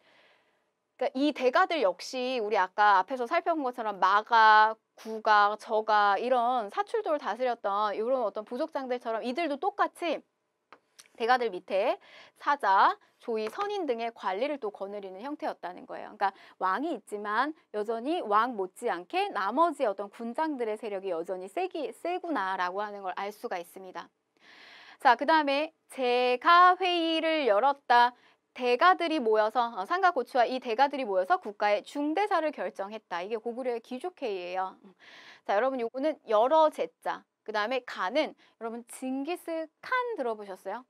그러니까 이 대가들 역시 우리 아까 앞에서 살펴본 것처럼 마가, 구가, 저가 이런 사출도를 다스렸던 이런 어떤 부족장들처럼 이들도 똑같이 대가들 밑에 사자, 조이, 선인 등의 관리를 또 거느리는 형태였다는 거예요. 그러니까 왕이 있지만 여전히 왕 못지않게 나머지 어떤 군장들의 세력이 여전히 세구나라고 하는 걸 알 수가 있습니다. 자, 그 다음에 제가회의를 열었다. 대가들이 모여서 상가 고추와 이 대가들이 모여서 국가의 중대사를 결정했다. 이게 고구려의 귀족회의예요. 자, 여러분 요거는 여러 제자. 그 다음에 가는 여러분 징기스 칸 들어보셨어요?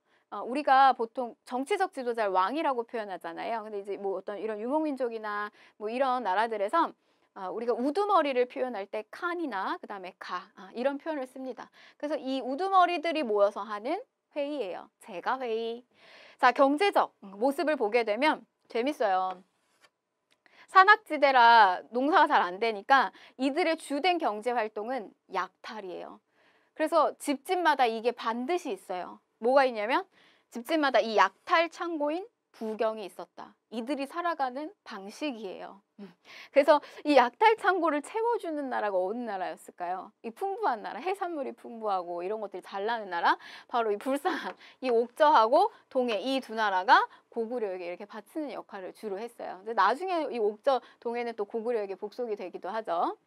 우리가 보통 정치적 지도자를 왕이라고 표현하잖아요. 근데 이제 뭐 어떤 이런 유목민족이나 뭐 이런 나라들에서 우리가 우두머리를 표현할 때 칸이나 그 다음에 이런 표현을 씁니다. 그래서 이 우두머리들이 모여서 하는 회의예요. 제가회의. 자, 경제적 모습을 보게 되면 재밌어요. 산악지대라 농사가 잘 안 되니까 이들의 주된 경제 활동은 약탈이에요. 그래서 집집마다 이게 반드시 있어요. 뭐가 있냐면 집집마다 이 약탈 창고인 부경이 있었다. 이들이 살아가는 방식이에요. 그래서 이 약탈 창고를 채워주는 나라가 어느 나라였을까요? 이 풍부한 나라, 해산물이 풍부하고 이런 것들이 잘 나는 나라, 바로 이 불쌍한 이 옥저하고 동해 이 두 나라가 고구려에게 이렇게 바치는 역할을 주로 했어요. 근데 나중에 이 옥저, 동해는 또 고구려에게 복속이 되기도 하죠.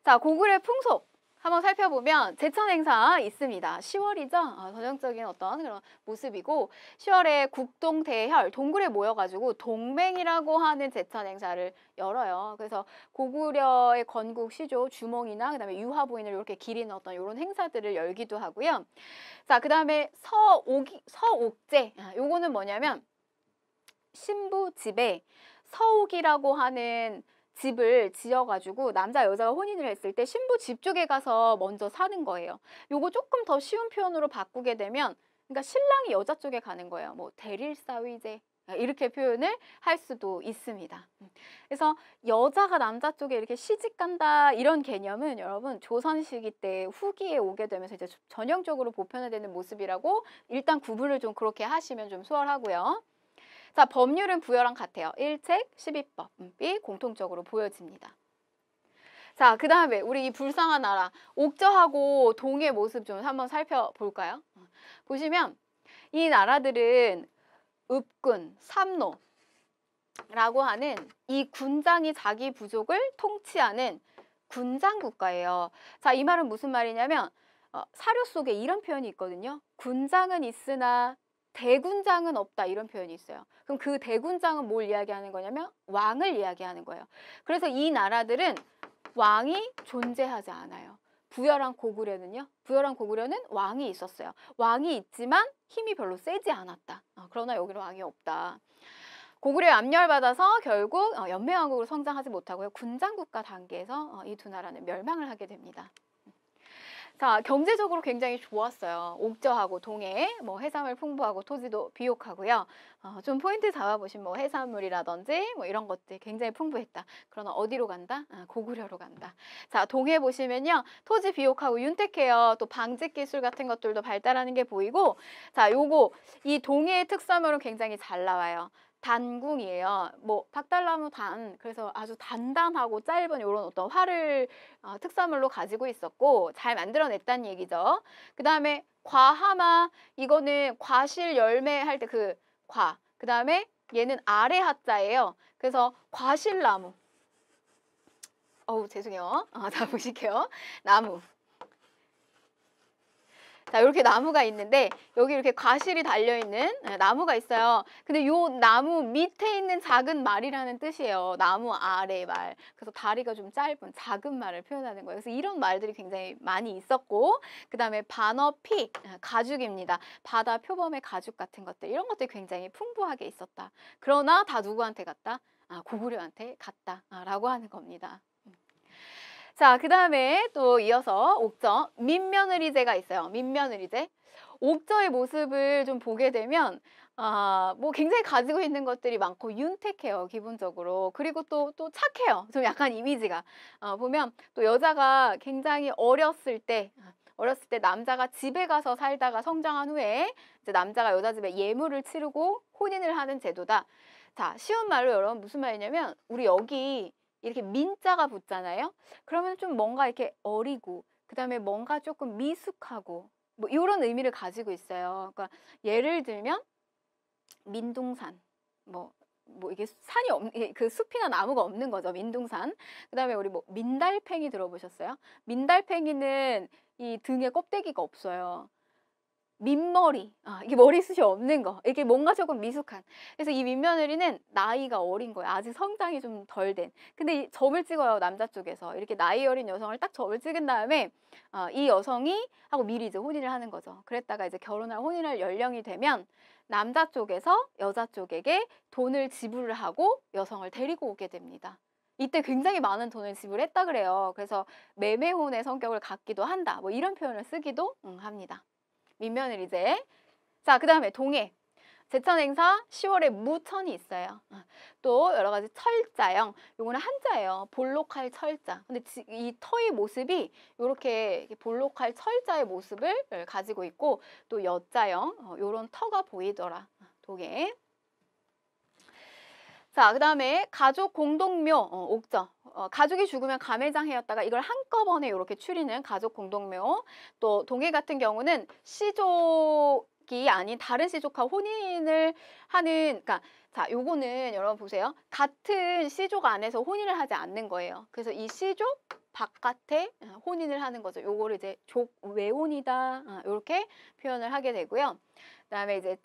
자, 고구려의 풍속. 한번 살펴보면 제천 행사 있습니다. 10월이죠. 전형적인 어떤 그런 모습이고 10월에 국동 대혈 동굴에 모여가지고 동맹이라고 하는 제천 행사를 열어요. 그래서 고구려의 건국 시조 주몽이나 그다음에 유화부인을 이렇게 기리는 어떤 이런 행사들을 열기도 하고요. 자, 그다음에 서옥제. 요거는 뭐냐면 신부 집에 서옥이라고 하는 집을 지어가지고 남자 여자가 혼인을 했을 때 신부 집 쪽에 가서 먼저 사는 거예요. 요거 조금 더 쉬운 표현으로 바꾸게 되면 그러니까 신랑이 여자 쪽에 가는 거예요. 뭐 대릴사위제 이렇게 표현을 할 수도 있습니다. 그래서 여자가 남자 쪽에 이렇게 시집 간다 이런 개념은 여러분 조선 시기 때 후기에 오게 되면서 이제 전형적으로 보편화되는 모습이라고 일단 구분을 좀 그렇게 하시면 좀 수월하고요. 자, 법률은 부여랑 같아요. 1책 12법이 공통적으로 보여집니다. 자, 그 다음에 우리 이 불쌍한 나라 옥저하고 동의 모습 좀 한번 살펴볼까요? 보시면 이 나라들은 읍군, 삼노라고 하는 이 군장이 자기 부족을 통치하는 군장 국가예요. 자, 이 말은 무슨 말이냐면 사료 속에 이런 표현이 있거든요. 군장은 있으나 대군장은 없다 이런 표현이 있어요. 그럼 그 대군장은 뭘 이야기하는 거냐면 왕을 이야기하는 거예요. 그래서 이 나라들은 왕이 존재하지 않아요. 부여랑 고구려는요. 부여랑 고구려는 왕이 있었어요. 왕이 있지만 힘이 별로 세지 않았다. 그러나 여기는 왕이 없다. 고구려에 압멸받아서 결국 연맹왕국으로 성장하지 못하고요. 군장국가 단계에서 이 두 나라는 멸망을 하게 됩니다. 자, 경제적으로 굉장히 좋았어요. 옥저하고 동해, 뭐 해산물 풍부하고 토지도 비옥하고요. 좀 포인트 잡아보신 뭐 해산물이라든지 뭐 이런 것들 굉장히 풍부했다. 그러나 어디로 간다? 고구려로 간다. 자, 동해 보시면요. 토지 비옥하고 윤택해요. 또 방직 기술 같은 것들도 발달하는 게 보이고, 자, 요거 이 동해의 특산물은 굉장히 잘 나와요. 단궁이에요. 뭐 닭달나무 단, 그래서 아주 단단하고 짧은 이런 어떤 활을 특산물로 가지고 있었고 잘 만들어냈다는 얘기죠. 그 다음에 과하마, 이거는 과실 열매 할 때 그 과. 그 다음에 얘는 아래 하자예요. 그래서 과실나무. 죄송해요. 자, 보실게요. 나무. 자, 이렇게 나무가 있는데 여기 이렇게 과실이 달려있는 나무가 있어요. 근데 요 나무 밑에 있는 작은 말이라는 뜻이에요. 나무 아래 말. 그래서 다리가 좀 짧은 작은 말을 표현하는 거예요. 그래서 이런 말들이 굉장히 많이 있었고, 그 다음에 반어피, 가죽입니다. 바다 표범의 가죽 같은 것들, 이런 것들이 굉장히 풍부하게 있었다. 그러나 다 누구한테 갔다? 고구려한테 갔다 라고 하는 겁니다. 자, 그 다음에 또 이어서 옥저, 민며느리제가 있어요. 민며느리제. 옥저의 모습을 좀 보게 되면 뭐 굉장히 가지고 있는 것들이 많고 윤택해요, 기본적으로. 그리고 또 착해요. 좀 약간 이미지가. 보면 또 여자가 굉장히 어렸을 때 남자가 집에 가서 살다가 성장한 후에 이제 남자가 여자 집에 예물을 치르고 혼인을 하는 제도다. 자, 쉬운 말로 여러분 무슨 말이냐면 우리 여기 이렇게 민자가 붙잖아요. 그러면 좀 뭔가 이렇게 어리고 그다음에 뭔가 조금 미숙하고 뭐 이런 의미를 가지고 있어요. 그러니까 예를 들면 민둥산 뭐 이게 산이 그 숲이나 나무가 없는 거죠. 민둥산. 그다음에 우리 뭐 민달팽이 들어보셨어요? 민달팽이는 이 등에 껍데기가 없어요. 민머리, 이게 머리숱이 없는 거, 이게 뭔가 조금 미숙한. 그래서 이 민며느리는 나이가 어린 거예요. 아직 성장이 좀 덜 된. 근데 이 점을 찍어요, 남자 쪽에서. 이렇게 나이 어린 여성을 딱 점을 찍은 다음에 이 여성이 하고 미리 이제 혼인을 하는 거죠. 그랬다가 이제 혼인할 연령이 되면 남자 쪽에서 여자 쪽에게 돈을 지불을 하고 여성을 데리고 오게 됩니다. 이때 굉장히 많은 돈을 지불했다 그래요. 그래서 매매혼의 성격을 갖기도 한다. 뭐 이런 표현을 쓰기도 합니다. 민며느리제. 자, 그 다음에 동해. 제천 행사 10월에 무천이 있어요. 또 여러 가지 철자형. 요거는 한자예요. 볼록할 철자. 근데 이 터의 모습이 이렇게 볼록할 철자의 모습을 가지고 있고 또 여자형 요런 터가 보이더라. 동해. 자, 그 다음에 가족 공동묘, 옥저. 가족이 죽으면 가매장해였다가 이걸 한꺼번에 이렇게 추리는 가족 공동묘. 또 동해 같은 경우는 시족이 아닌 다른 시족과 혼인을 하는, 그러니까 자, 요거는 여러분 보세요. 같은 시족 안에서 혼인을 하지 않는 거예요. 그래서 이 시족 바깥에 혼인을 하는 거죠. 요거를 이제 족외혼이다 이렇게 표현을 하게 되고요. 그다음에 이제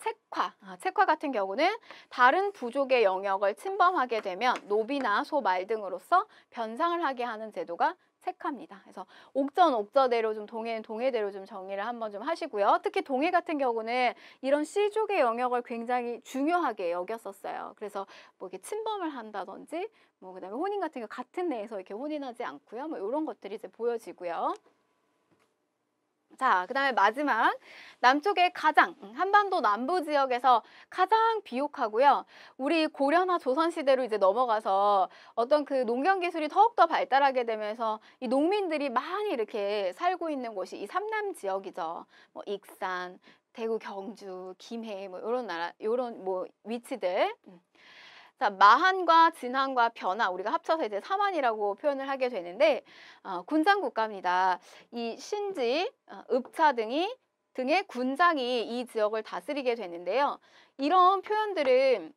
책화 같은 경우는 다른 부족의 영역을 침범하게 되면 노비나 소, 말 등으로서 변상을 하게 하는 제도가 책화입니다. 그래서 옥저는 옥저대로 좀 동해는 동해대로 좀 정리를 한번 좀 하시고요. 특히 동해 같은 경우는 이런 시족의 영역을 굉장히 중요하게 여겼었어요. 그래서 뭐 이렇게 침범을 한다든지 뭐 그다음에 혼인 같은 거 같은 내에서 이렇게 혼인하지 않고요. 뭐 이런 것들이 이제 보여지고요. 자, 그 다음에 마지막 남쪽의 가장 한반도 남부 지역에서 가장 비옥하고요. 우리 고려나 조선시대로 이제 넘어가서 어떤 그 농경 기술이 더욱더 발달하게 되면서 이 농민들이 많이 이렇게 살고 있는 곳이 이 삼남 지역이죠. 뭐 익산, 대구, 경주, 김해 뭐 이런 나라, 이런 뭐 위치들. 자, 마한과 진한과 변화 우리가 합쳐서 이제 삼한이라고 표현을 하게 되는데 군장 국가입니다. 이 신지, 읍차 등의 군장이 이 지역을 다스리게 되는데요. 이런 표현들은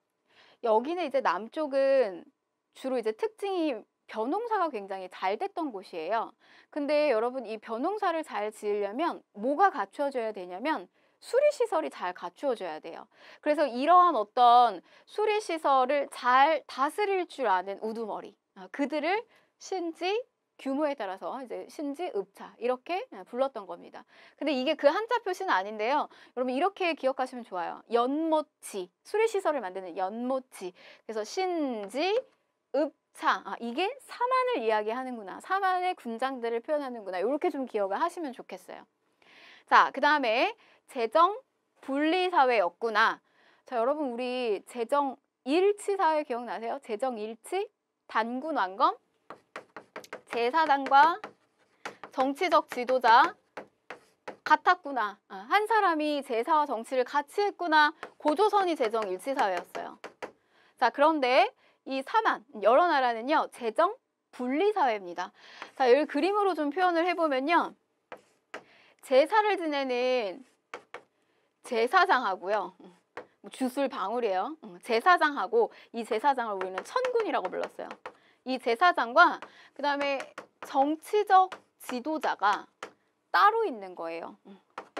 여기는 이제 남쪽은 주로 이제 특징이 벼농사가 굉장히 잘 됐던 곳이에요. 근데 여러분 이 벼농사를 잘 지으려면 뭐가 갖추어져야 되냐면 수리시설이 잘 갖추어져야 돼요. 그래서 이러한 어떤 수리시설을 잘 다스릴 줄 아는 우두머리, 그들을 신지, 규모에 따라서 이제 신지, 읍차 이렇게 불렀던 겁니다. 근데 이게 그 한자 표시는 아닌데요. 여러분 이렇게 기억하시면 좋아요. 연못지, 수리시설을 만드는 연못지. 그래서 신지, 읍차. 이게 사만을 이야기하는구나. 사만의 군장들을 표현하는구나. 이렇게 좀 기억을 하시면 좋겠어요. 자, 그 다음에 재정 분리사회였구나. 자, 여러분 우리 재정 일치사회 기억나세요? 재정 일치, 단군 왕검, 제사장과 정치적 지도자 같았구나. 한 사람이 제사와 정치를 같이 했구나. 고조선이 재정 일치사회였어요. 자, 그런데 이 사만, 여러 나라는요. 재정 분리사회입니다. 자, 여기 그림으로 좀 표현을 해보면요. 제사를 지내는 제사장하고요. 주술 방울이에요. 제사장하고 이 제사장을 우리는 천군이라고 불렀어요. 이 제사장과 그 다음에 정치적 지도자가 따로 있는 거예요.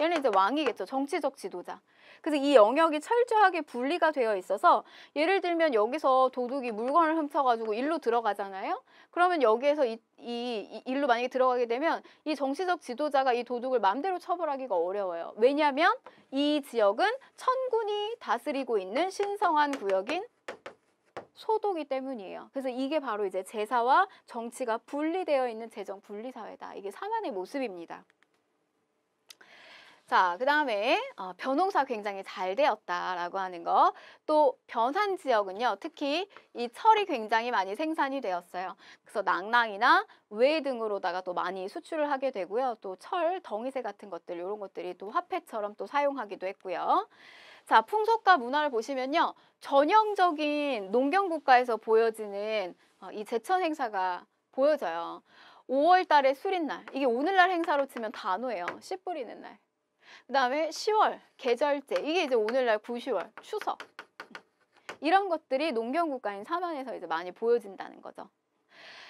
얘는 이제 왕이겠죠. 정치적 지도자. 그래서 이 영역이 철저하게 분리가 되어 있어서 예를 들면 여기서 도둑이 물건을 훔쳐가지고 일로 들어가잖아요. 그러면 여기에서 이 일로 만약에 들어가게 되면 이 정치적 지도자가 이 도둑을 마음대로 처벌하기가 어려워요. 왜냐하면 이 지역은 천군이 다스리고 있는 신성한 구역인 소도기 때문이에요. 그래서 이게 바로 이제 제사와 정치가 분리되어 있는 재정 분리사회다. 이게 사만의 모습입니다. 자, 그 다음에 벼농사 굉장히 잘 되었다라고 하는 거. 또 변산 지역은요. 특히 이 철이 굉장히 많이 생산이 되었어요. 그래서 낭낭이나 외 등으로다가 또 많이 수출을 하게 되고요. 또 철, 덩이새 같은 것들 이런 것들이 또 화폐처럼 또 사용하기도 했고요. 자, 풍속과 문화를 보시면요. 전형적인 농경국가에서 보여지는 이 제천 행사가 보여져요. 5월 달에 수린날. 이게 오늘날 행사로 치면 단오예요. 씨 뿌리는 날. 그 다음에 10월, 계절제. 이게 이제 오늘날 9, 10월, 추석. 이런 것들이 농경국가인 사만에서 이제 많이 보여진다는 거죠.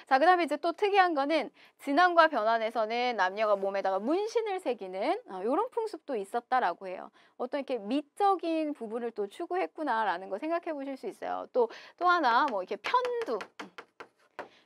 자, 그 다음에 이제 또 특이한 거는 진안과 변안에서는 남녀가 몸에다가 문신을 새기는 이런 풍습도 있었다라고 해요. 어떤 이렇게 미적인 부분을 또 추구했구나라는 거 생각해 보실 수 있어요. 또 하나 뭐 이렇게 편두.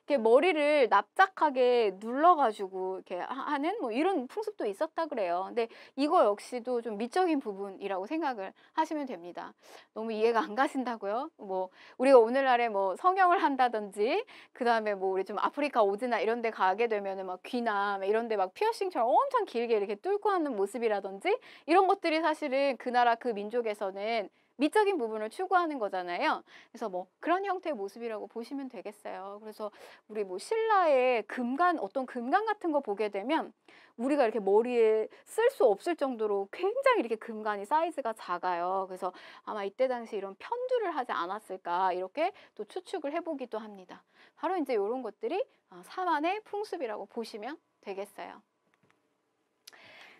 이렇게 머리를 납작하게 눌러가지고 이렇게 하는 뭐 이런 풍습도 있었다 그래요. 근데 이거 역시도 좀 미적인 부분이라고 생각을 하시면 됩니다. 너무 이해가 안 가신다고요? 뭐 우리가 오늘날에 뭐 성형을 한다든지 그 다음에 뭐 우리 좀 아프리카 오즈나 이런 데 가게 되면은 막 귀나 이런 데 막 피어싱처럼 엄청 길게 이렇게 뚫고 하는 모습이라든지 이런 것들이 사실은 그 나라 그 민족에서는 미적인 부분을 추구하는 거잖아요. 그래서 뭐 그런 형태의 모습이라고 보시면 되겠어요. 그래서 우리 뭐 신라의 금관, 어떤 금관 같은 거 보게 되면 우리가 이렇게 머리에 쓸 수 없을 정도로 굉장히 이렇게 금관이 사이즈가 작아요. 그래서 아마 이때 당시 이런 편두를 하지 않았을까 이렇게 또 추측을 해보기도 합니다. 바로 이제 이런 것들이 사만의 풍습이라고 보시면 되겠어요.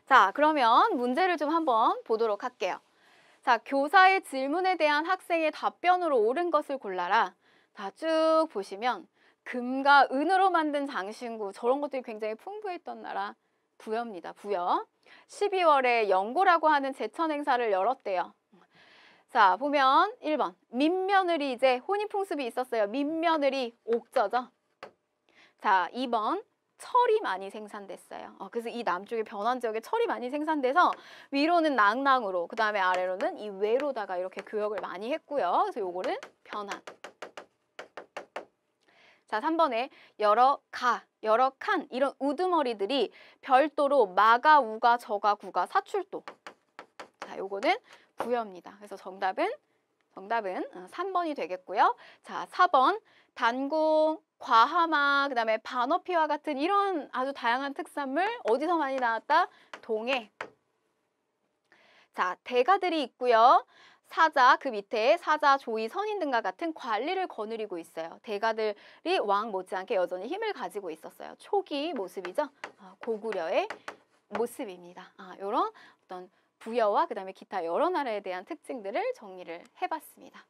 자, 그러면 문제를 좀 한번 보도록 할게요. 자, 교사의 질문에 대한 학생의 답변으로 옳은 것을 골라라. 자, 쭉 보시면 금과 은으로 만든 장신구 저런 것들이 굉장히 풍부했던 나라 부여입니다. 부여. 12월에 영고라고 하는 제천 행사를 열었대요. 자, 보면 1번 민며느리 이제 혼인풍습이 있었어요. 민며느리 옥저죠. 자, 2번 철이 많이 생산됐어요. 그래서 이 남쪽의 변환 지역에 철이 많이 생산돼서 위로는 낭낭으로 그 다음에 아래로는 이 외로다가 이렇게 교역을 많이 했고요. 그래서 요거는 변환. 자, 3번에 여러 칸 이런 우두머리들이 별도로 마가, 우가, 저가, 구가, 사출도. 자, 요거는 부여입니다. 그래서 정답은 3번이 되겠고요. 자, 4번 단궁, 과하마, 그 다음에 반어피와 같은 이런 아주 다양한 특산물 어디서 많이 나왔다? 동해. 자, 대가들이 있고요. 사자, 그 밑에 사자, 조이, 선인 등과 같은 관리를 거느리고 있어요. 대가들이 왕 못지않게 여전히 힘을 가지고 있었어요. 초기 모습이죠. 고구려의 모습입니다. 이런 어떤 부여와 그 다음에 기타 여러 나라에 대한 특징들을 정리를 해봤습니다.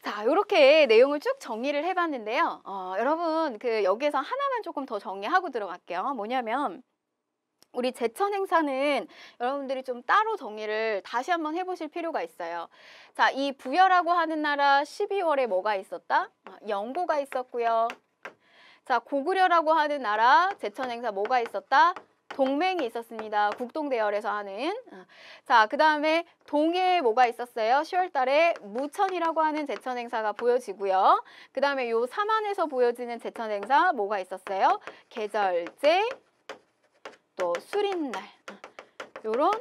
자, 이렇게 내용을 쭉 정리를 해봤는데요. 여러분 여기에서 하나만 조금 더 정리하고 들어갈게요. 뭐냐면 우리 제천 행사는 여러분들이 좀 따로 정리를 다시 한번 해보실 필요가 있어요. 자, 이 부여라고 하는 나라 12월에 뭐가 있었다? 영고가 있었고요. 자, 고구려라고 하는 나라 제천행사 뭐가 있었다? 동맹이 있었습니다. 국동대열에서 하는. 자, 그 다음에 동해에 뭐가 있었어요? 10월 달에 무천이라고 하는 제천 행사가 보여지고요. 그 다음에 요 삼안에서 보여지는 제천 행사 뭐가 있었어요? 계절제, 또 수린날. 요런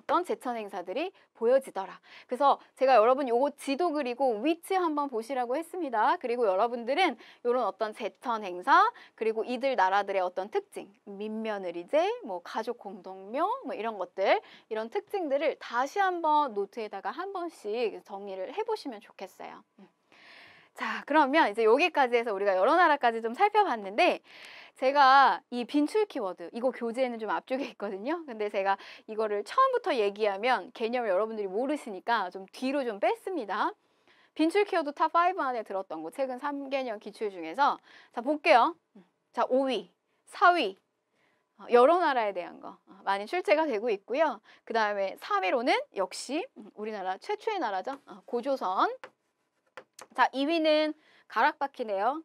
어떤 제천 행사들이 보여지더라. 그래서 제가 여러분 요거 지도 그리고 위치 한번 보시라고 했습니다. 그리고 여러분들은 요런 어떤 제천 행사, 그리고 이들 나라들의 어떤 특징, 민며느리제, 뭐 가족 공동묘, 뭐 이런 것들, 이런 특징들을 다시 한번 노트에다가 한 번씩 정리를 해보시면 좋겠어요. 자, 그러면 이제 여기까지 해서 우리가 여러 나라까지 좀 살펴봤는데, 제가 이 빈출 키워드, 이거 교재에는 좀 앞쪽에 있거든요. 근데 제가 이거를 처음부터 얘기하면 개념을 여러분들이 모르시니까 좀 뒤로 좀 뺐습니다. 빈출 키워드 탑 5 안에 들었던 거, 최근 3개년 기출 중에서. 자, 볼게요. 자, 5위, 4위. 여러 나라에 대한 거 많이 출제가 되고 있고요. 그 다음에 3위로는 역시 우리나라 최초의 나라죠. 고조선. 자, 2위는 가락바퀴네요.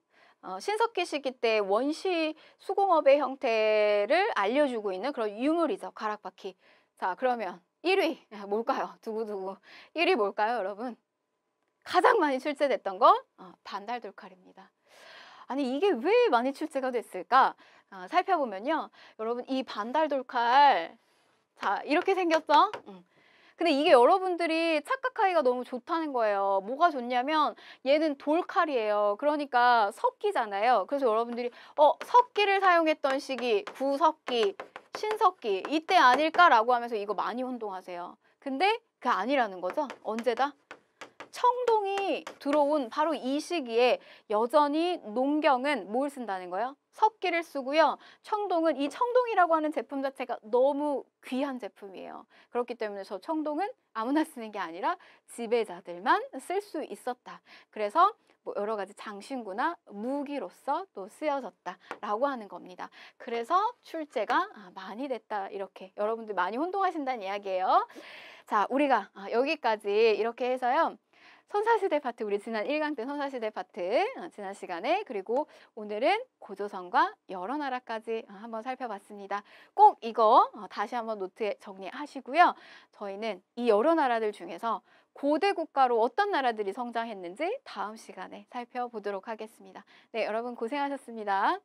신석기 시기 때 원시 수공업의 형태를 알려주고 있는 그런 유물이죠. 가락바퀴. 자, 그러면 1위 뭘까요? 두구두구. 1위 뭘까요, 여러분? 가장 많이 출제됐던 거? 반달돌칼입니다. 아니, 이게 왜 많이 출제가 됐을까? 살펴보면요. 여러분, 이 반달돌칼, 자, 이렇게 생겼죠? 근데 이게 여러분들이 착각하기가 너무 좋다는 거예요. 뭐가 좋냐면 얘는 돌칼이에요. 그러니까 석기잖아요. 그래서 여러분들이 석기를 사용했던 시기, 구석기, 신석기 이때 아닐까라고 하면서 이거 많이 혼동하세요. 근데 그게 아니라는 거죠. 언제다? 청동이 들어온 바로 이 시기에 여전히 농경은 뭘 쓴다는 거예요? 석기를 쓰고요. 청동은, 이 청동이라고 하는 제품 자체가 너무 귀한 제품이에요. 그렇기 때문에 저 청동은 아무나 쓰는 게 아니라 지배자들만 쓸 수 있었다. 그래서 뭐 여러 가지 장신구나 무기로서 또 쓰여졌다라고 하는 겁니다. 그래서 출제가 많이 됐다. 이렇게 여러분들 많이 혼동하신다는 이야기예요. 자, 우리가 여기까지 이렇게 해서요. 선사시대 파트, 우리 지난 1강 때 선사시대 파트 지난 시간에, 그리고 오늘은 고조선과 여러 나라까지 한번 살펴봤습니다. 꼭 이거 다시 한번 노트에 정리하시고요. 저희는 이 여러 나라들 중에서 고대 국가로 어떤 나라들이 성장했는지 다음 시간에 살펴보도록 하겠습니다. 네, 여러분 고생하셨습니다.